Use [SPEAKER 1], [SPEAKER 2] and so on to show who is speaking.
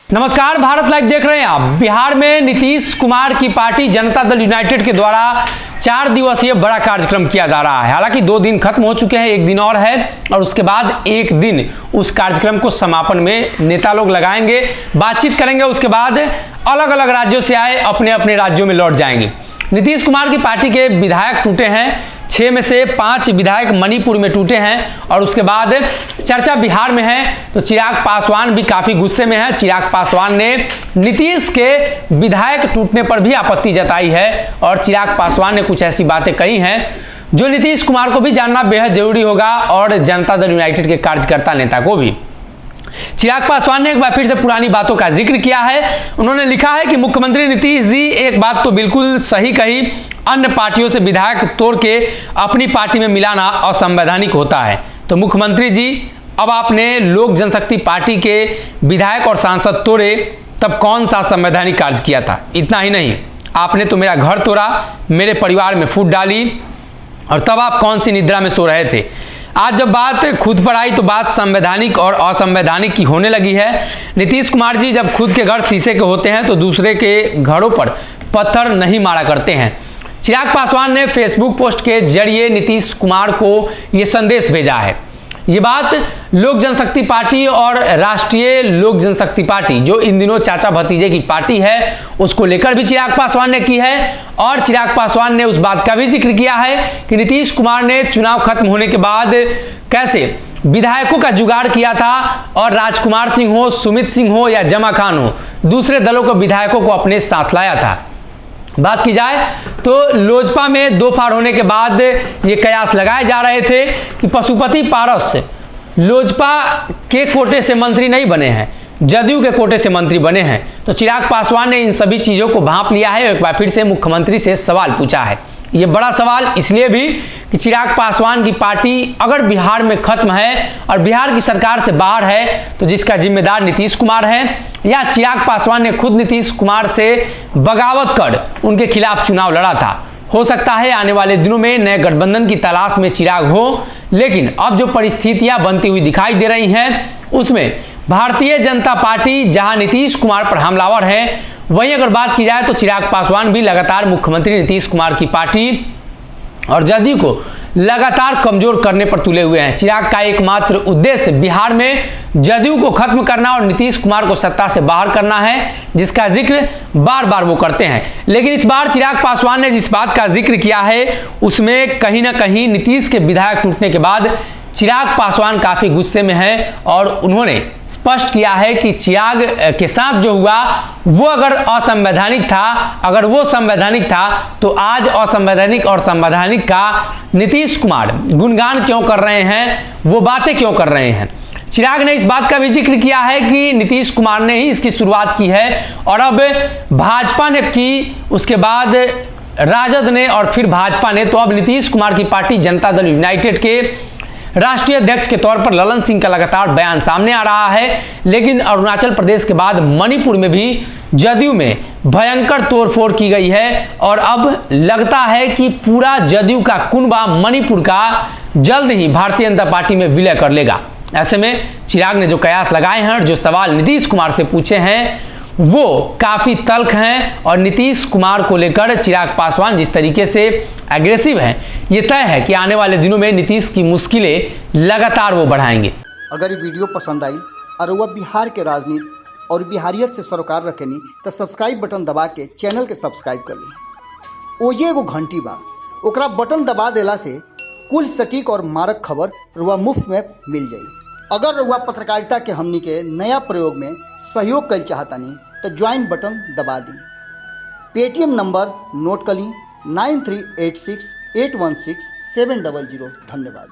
[SPEAKER 1] नमस्कार, भारत लाइव देख रहे हैं आप। बिहार में नीतीश कुमार की पार्टी जनता दल यूनाइटेड के द्वारा 4 दिवसीय बड़ा कार्यक्रम किया जा रहा है। हालांकि 2 दिन खत्म हो चुके हैं, 1 दिन और है और उसके बाद 1 दिन उस कार्यक्रम को समापन में नेता लोग लगाएंगे, बातचीत करेंगे। उसके बाद अलग अलग राज्यों से आए अपने अपने राज्यों में लौट जाएंगे। नीतीश कुमार की पार्टी के विधायक टूटे हैं, 6 में से 5 विधायक मणिपुर में टूटे हैं और उसके बाद चर्चा बिहार में है तो चिराग पासवान भी काफी गुस्से में है। चिराग पासवान ने नीतीश के विधायक टूटने पर भी आपत्ति जताई है और चिराग पासवान ने कुछ ऐसी बातें कही हैं जो नीतीश कुमार को भी जानना बेहद जरूरी होगा और जनता दल यूनाइटेड के कार्यकर्ता नेता को भी। चिराग पासवान ने एक बार फिर से पुरानी बातों का जिक्र किया है। उन्होंने लिखा है कि मुख्यमंत्री नीतीश जी एक बात तो बिल्कुल सही कही, अन्य पार्टियों से विधायक तोड़ के अपनी पार्टी में मिलाना असंवैधानिक होता है। तो मुख्यमंत्री जी, अब आपने लोक जनशक्ति पार्टी के विधायक और सांसद तोड़े, तब कौन सा संवैधानिक कार्य किया था? इतना ही नहीं, आपने तो मेरा घर तोड़ा, मेरे परिवार में फूट डाली और तब आप कौन सी निद्रा में सो रहे थे? आज जब बात खुद पर आई तो बात संवैधानिक और असंवैधानिक की होने लगी है। नीतीश कुमार जी जब खुद के घर शीशे के होते हैं तो दूसरे के घरों पर पत्थर नहीं मारा करते हैं। चिराग पासवान ने फेसबुक पोस्ट के जरिए नीतीश कुमार को यह संदेश भेजा है। ये बात लोक जनशक्ति पार्टी और राष्ट्रीय लोक जनशक्ति पार्टी, जो इन दिनों चाचा भतीजे की पार्टी है, उसको लेकर भी चिराग पासवान ने की है और चिराग पासवान ने उस बात का भी जिक्र किया है कि नीतीश कुमार ने चुनाव खत्म होने के बाद कैसे विधायकों का जुगाड़ किया था और राजकुमार सिंह हो, सुमित सिंह हो या जमा खान हो, दूसरे दलों के विधायकों को अपने साथ लाया था। बात की जाए तो लोजपा में 2 फाड़ होने के बाद ये कयास लगाए जा रहे थे कि पशुपति पारस लोजपा के कोटे से मंत्री नहीं बने हैं, जदयू के कोटे से मंत्री बने हैं। तो चिराग पासवान ने इन सभी चीजों को भांप लिया है। एक बार फिर से मुख्यमंत्री से सवाल पूछा है। ये बड़ा सवाल इसलिए भी कि चिराग पासवान की पार्टी अगर बिहार में खत्म है और बिहार की सरकार से बाहर है तो जिसका जिम्मेदार नीतीश कुमार है, या चिराग पासवान ने खुद नीतीश कुमार से बगावत कर उनके खिलाफ चुनाव लड़ा था। हो सकता है आने वाले दिनों में नए गठबंधन की तलाश में चिराग हो, लेकिन अब जो परिस्थितियां बनती हुई दिखाई दे रही हैं उसमें भारतीय जनता पार्टी जहां नीतीश कुमार पर हमलावर है, वहीं अगर बात की जाए तो चिराग पासवान भी लगातार मुख्यमंत्री नीतीश कुमार की पार्टी और जदयू को लगातार कमजोर करने पर तुले हुए हैं। चिराग का एकमात्र उद्देश्य बिहार में जदयू को खत्म करना और नीतीश कुमार को सत्ता से बाहर करना है, जिसका जिक्र बार बार वो करते हैं। लेकिन इस बार चिराग पासवान ने जिस बात का जिक्र किया है उसमें कहीं ना कहीं नीतीश के विधायक टूटने के बाद चिराग पासवान काफी गुस्से में है और उन्होंने स्पष्ट किया है कि चिराग के साथ जो हुआ वो अगर असंवैधानिक था, अगर वो संवैधानिक था तो आज असंवैधानिक और संवैधानिक का नीतीश कुमार गुणगान क्यों कर रहे हैं, वो बातें क्यों कर रहे हैं। चिराग ने इस बात का भी जिक्र किया है कि नीतीश कुमार ने ही इसकी शुरुआत की है और अब भाजपा ने की, उसके बाद राजद ने और फिर भाजपा ने, तो अब नीतीश कुमार की पार्टी जनता दल यूनाइटेड के राष्ट्रीय अध्यक्ष के तौर पर ललन सिंह का लगातार बयान सामने आ रहा है। लेकिन अरुणाचल प्रदेश के बाद मणिपुर में भी जदयू में भयंकर तोड़फोड़ की गई है और अब लगता है कि पूरा जदयू का कुनबा मणिपुर का जल्द ही भारतीय जनता पार्टी में विलय कर लेगा। ऐसे में चिराग ने जो कयास लगाए हैं और जो सवाल नीतीश कुमार से पूछे हैं वो काफी तल्ख हैं और नीतीश कुमार को लेकर चिराग पासवान जिस तरीके से एग्रेसिव हैं, ये तय है कि आने वाले दिनों में नीतीश की मुश्किलें लगातार वो बढ़ाएंगे।
[SPEAKER 2] अगर ये वीडियो पसंद आई और वह बिहार के राजनीति और बिहारियत से सरोकार रखेनी तो सब्सक्राइब बटन दबा के चैनल के सब्सक्राइब कर ली। ओजे एगो घंटी बा, ओकरा बटन दबा देला से कुल सटीक और मारक खबर रुआ मुफ्त में मिल जाई। अगर रुआ पत्रकारिता के हमनी के नया प्रयोग में सहयोग कर चाहतानी तो ज्वाइन बटन दबा दी। पेटीएम नंबर नोट कर ली 9386816700। धन्यवाद।